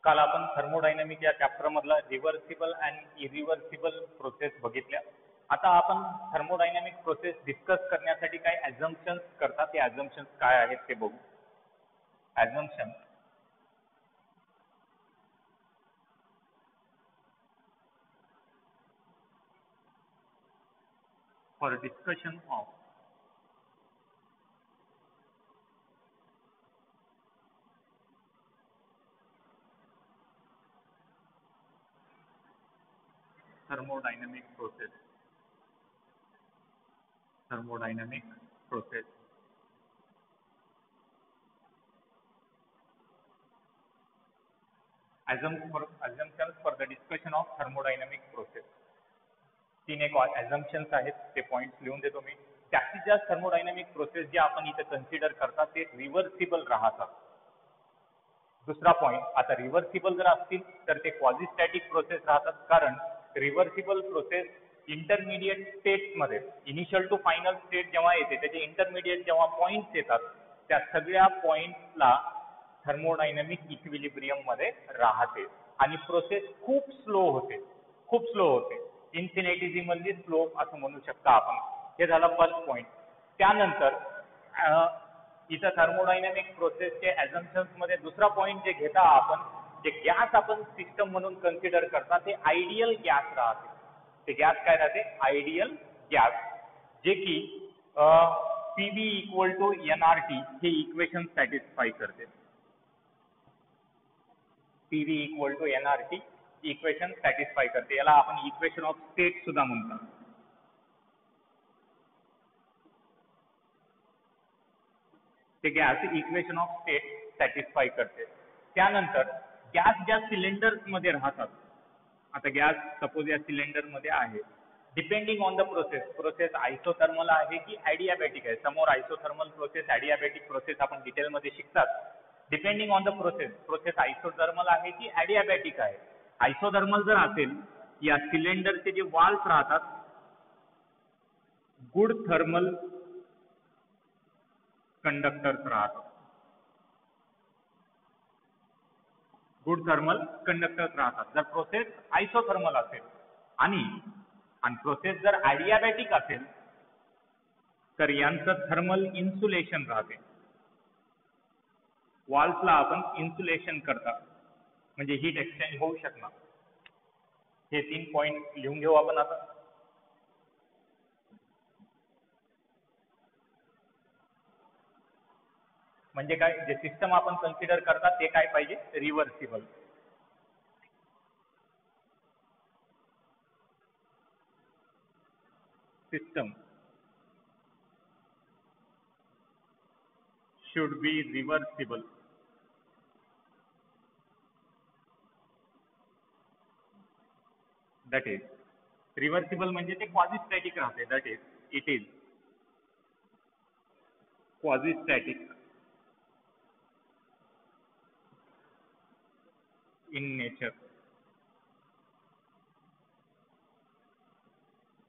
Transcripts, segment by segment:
काल आपण थर्मोडायनामिक या चॅप्टर मधला रिव्हर्सिबल अँड इरिव्हर्सिबल प्रोसेस बघितल्या. आता आपण थर्मोडायनामिक प्रोसेस डिस्कस करण्यासाठी काही ॲझम्पशन्स करतात. ते ॲझम्पशन्स काय आहेत ते बघू. Assumption for discussion of thermodynamic process. Assumptions for the discussion of thermodynamic process. 3 एक assumptions आहेत, ते पॉइंट्स लिहून देतो मी. जास्तीत जास्त थर्मोडायनामिक प्रोसेस जे आपण इथे कन्सिडर करतात ते रिव्हर्सिबल राहतात. दुसरा पॉइंट, आता रिव्हर्सिबल जर असतील तर ते क्वाझिस्टॅटिक प्रोसेस राहतात, कारण रिव्हर्सिबल प्रोसेस इंटरमिडिएट स्टेट्समध्ये इनिशियल टू फायनल स्टेट जेव्हा येते त्याचे इंटरमिडिएट जेव्हा पॉईंट्स येतात त्या सगळ्या पॉईंट्सला थर्मोडायनामिक इक्विलिब्रियम मध्ये राहते आणि प्रोसेस खूप स्लो होते. इन्फिनिटिझिमली स्लो असं म्हणू शकता आपण. हे झालं फर्स्ट पॉइंट. त्यानंतर इथं थर्मोडायनामिक प्रोसेसचे ॲझम्पशन्स मध्ये दुसरा पॉइंट जे घेता आपण, जे गॅस आपण सिस्टम म्हणून कन्सिडर करता ते आयडियल गॅस राहते. ते गॅस काय राहते? आयडियल गॅस, जे की PV = nRT हे इक्वेशन सॅटिस्फाय करते. PV = nRT इक्वेशन सॅटिस्फाय करते. याला आपण इक्वेशन ऑफ स्टेट सुद्धा म्हणतात. ते gas equation of state satisfy करते. त्यानंतर गॅस ज्या सिलेंडर्स मध्ये राहतात, आता गॅस सपोज या सिलेंडर मध्ये आहे, depending on the process isothermal आहे की ॲडियाबॅटिक आहे. समोर आयसोथर्मल प्रोसेस, ॲडियाबॅटिक प्रोसेस आपण डिटेलमध्ये शिकतात. Depending on the process isothermal आहे की ॲडियाबॅटिक आहे. आयसोथर्मल जर असेल, या सिलेंडरचे जे वॉल्स राहतात गुड थर्मल कंडक्टर्स राहतात. जर प्रोसेस आयसोथर्मल असेल आणि प्रोसेस जर ॲडियाबॅटिक असेल तर यांचं थर्मल इन्सुलेशन राहते. वॉल्सला आपण इन्सुलेशन करतात म्हणजे हीट एक्सचेंज होऊ शकणार. हे 3 पॉइंट लिहून घेऊ आपण आता. म्हणजे काय, जे सिस्टम आपण कन्सिडर करतात ते काय पाहिजे? Reversible. System should be reversible. That is, reversible म्हणजे ते quasi-static राहते. That is, it is quasi-static in nature.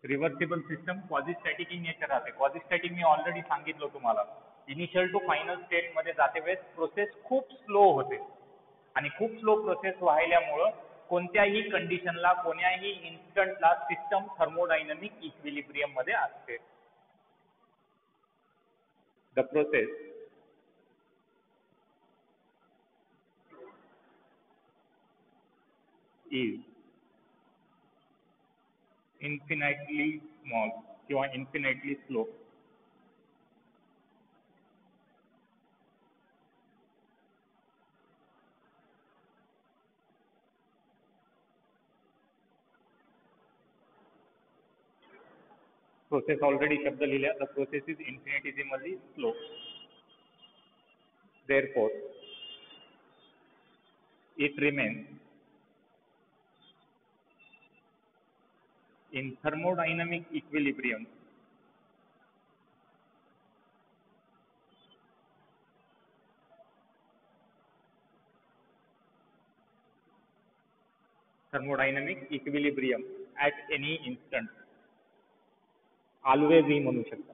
Reversible system quasistatic in nature राहते. क्वाझिस्टॅटिक मी ऑलरेडी सांगितलं तुम्हाला, इनिशियल टू फायनल स्टेट मध्ये जाते वेळेस प्रोसेस खूप स्लो होते आणि खूप स्लो प्रोसेस व्हायल्यामुळं कोणत्याही कंडिशनला, कोण्याही इन्स्टंटला सिस्टम थर्मोडायनामिक इक्विलिब्रियम मध्ये असते. The process is infinitely small किंवा इन्फिनाइटली स्लो. प्रोसेस ऑलरेडी शब्द लिहिला. The process is infinitesimally slow. Therefore, it remains in thermodynamic equilibrium at any instant. Always ही म्हणू शकता.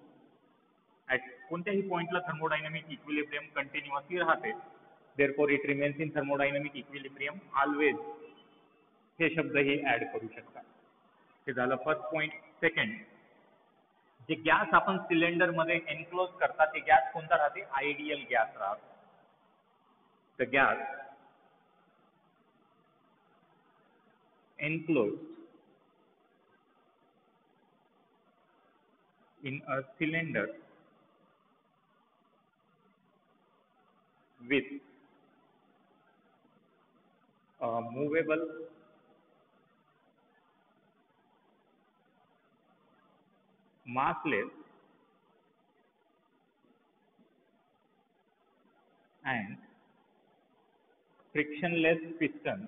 कोणत्याही पॉइंटला थर्मोडायनामिक इक्विलिब्रियम कंटिन्युअसली राहते therefore it remains in thermodynamic equilibrium always. हे शब्दही ऍड करू शकता. हे झालं फर्स्ट पॉइंट. सेकंड, जे गॅस आपण सिलेंडर मध्ये एनक्लोज करता ते गॅस कोणता राहते? आयडियल गॅस राहते. The gas enclosed in a cylinder with a movable massless and frictionless piston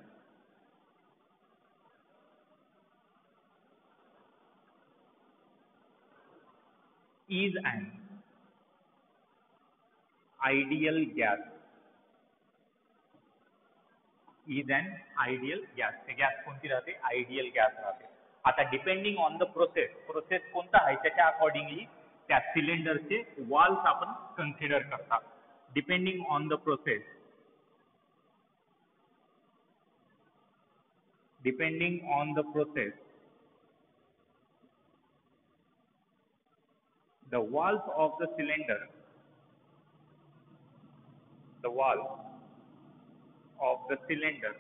is an ideal gas. Is an ideal gas. ते गॅस कोणती राहते? आयडियल गॅस राहते. आता depending on the process, process कोणता आहे त्याच्या accordingly त्या सिलेंडरचे वॉल्स आपण कन्सिडर करता. Depending on the process, depending on the process, the walls of the cylinder, the walls of the cylinder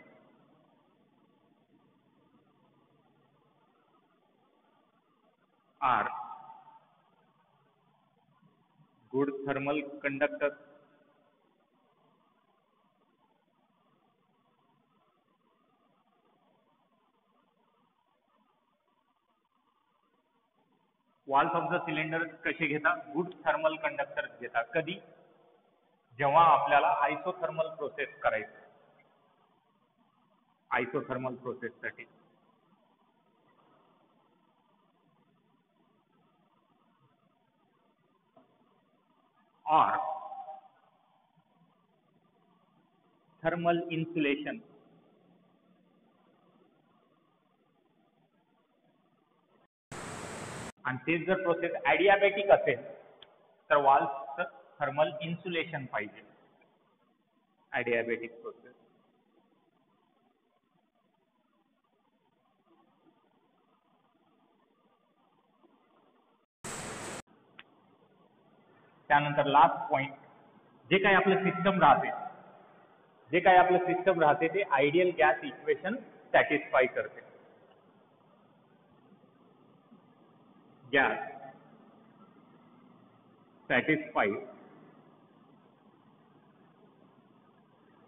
are good thermal conductors. Walls of the cylinder कसे घेतात? Good thermal conductors घेतात. कधी? जेव्हा आपल्याला isothermal process करायचं. Isothermal प्रोसेससाठी or thermal insulation. आणि तेच जर प्रोसेस ॲडियाबॅटिक असेल तर वॉल्सचं थर्मल इन्सुलेशन पाहिजे. Adiabatic process. त्यानंतर लास्ट पॉइंट, जे काही आपलं सिस्टम राहते, जे काही आपलं सिस्टम राहते ते आयडियल गॅस इक्वेशन सॅटिस्फाय करते. Gas satisfies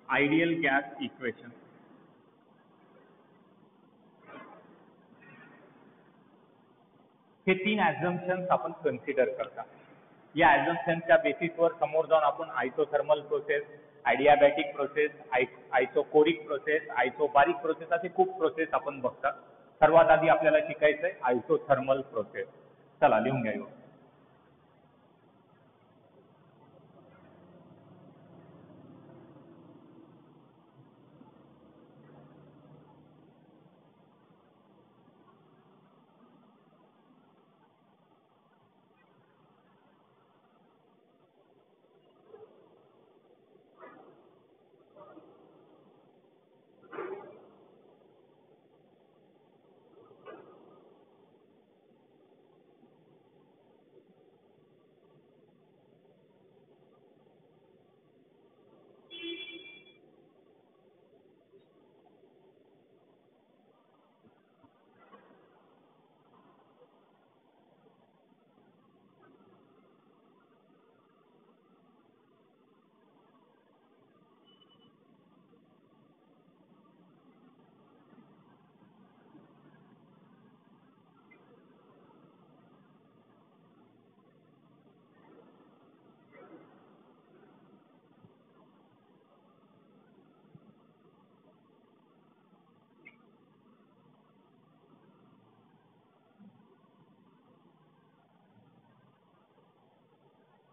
ideal gas equation. हे 3 ॲझम्पशन्स आपण कन्सिडर करता. या ॲझम्पशनच्या बेसिसवर समोर जाऊन आपण isothermal process, adiabatic process, isochoric process, isobaric process असे खूप प्रोसेस आपण बघता. सर्वात आधी आपल्याला शिकायचं आहे आयसोथर्मल प्रोसेस. चला लिहून घ्या.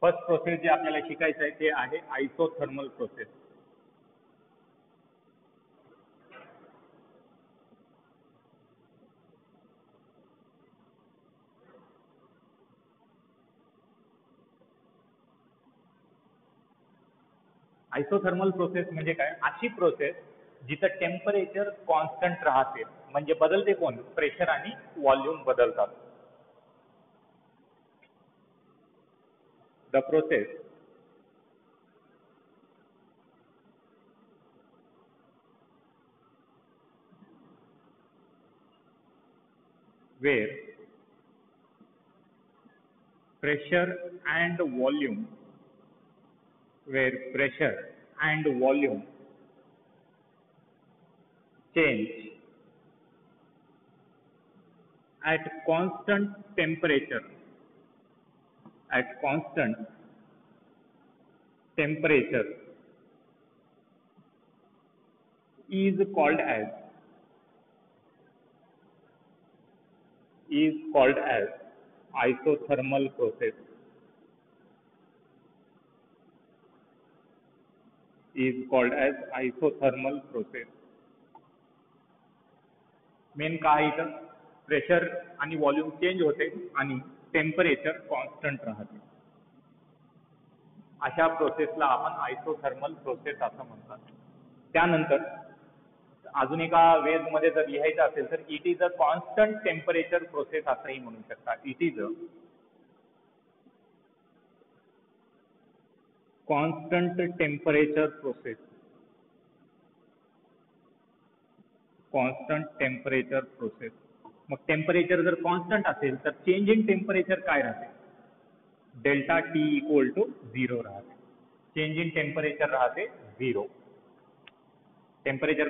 फर्स्ट प्रोसेस जे आपल्याला शिकायचं आहे ते आहे आयसोथर्मल प्रोसेस. आयसोथर्मल प्रोसेस म्हणजे काय? अशी प्रोसेस जिथं टेम्परेचर कॉन्स्टंट राहते, म्हणजे बदलते कोण? प्रेशर आणि व्हॉल्यूम बदलतात. The process where pressure and volume change at constant temperature is called as isothermal process. Main काय इथं? प्रेशर आणि व्हॉल्यूम चेंज होते आणि टेम्परेचर कॉन्स्टंट राहते. अशा प्रोसेसला आपण आयसोथर्मल प्रोसेस असं म्हणतात. त्यानंतर अजून एका वेजमध्ये जर लिहायचं असेल तर it is a constant temperature process असंही म्हणू शकता. It is a constant temperature process. मग टेम्परेचर जर कॉन्स्टंट असेल तर चेंज इन टेम्परेचर काय राहते? डेल्टा टी इक्वल टू 0 राहते. चेंज इन टेम्परेचर राहते 0. टेम्परेचर